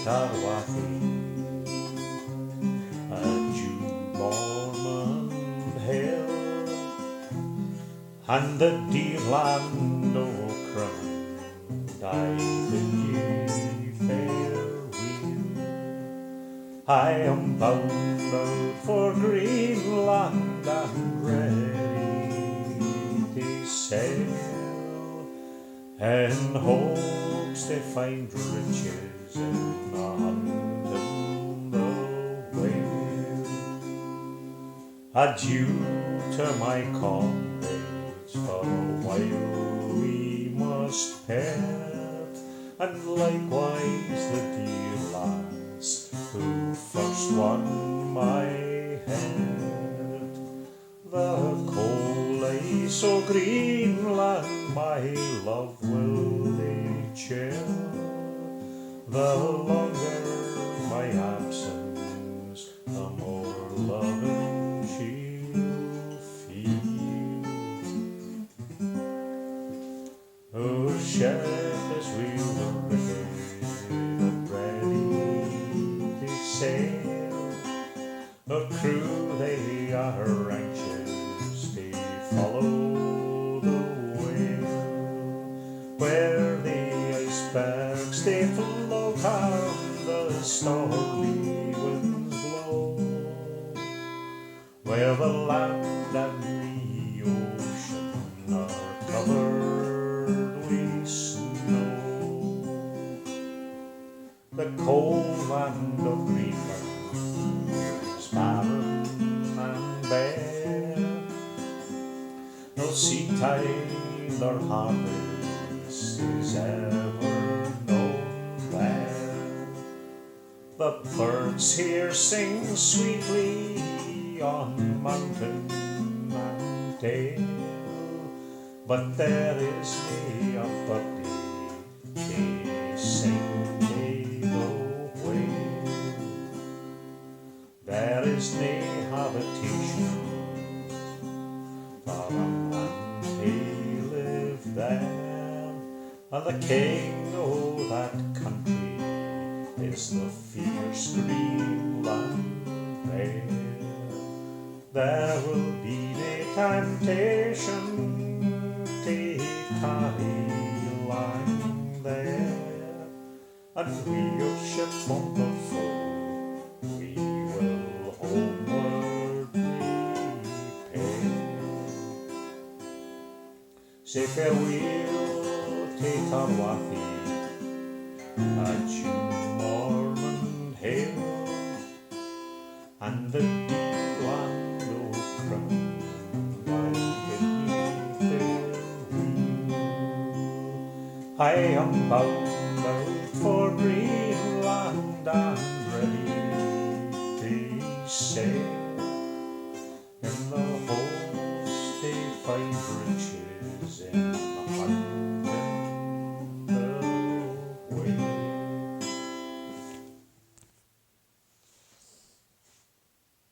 Tarwathie, a Jew Mormon hill, and the dear land o' Crown, I bid ye farewell. I am bound out for Greenland and ready to sail, in hopes to find riches in the hunting the whale. Adieu to my comrades, for a while we must part, and likewise the dear lads who first won my heart. The cold ice o' Greenland my love will they chill, the longer my absence, the more loving she'll feel. Oh, ship as we were rigged and ready to sail, the crew they are anxious to follow the whale, where the icebergs they float and the stormy winds blow, where the land and the ocean are covered with snow. The cold land of Greenland is barren and bare, no sea tide or harvest is ever known there. The birds here sing sweetly on mountain and dale, but there is nae a birdie to sing me the way. There is nae habitation for a man to live there, and the king o' that country is the fierce Greenland bear. There will be nae temptation to carry line there, and we of ship on the foe we will homeward repair. Say farewell to Tarwathie, a Jew Mormon hill, and the deep land o' Crown, I bid ye farewell. I am bound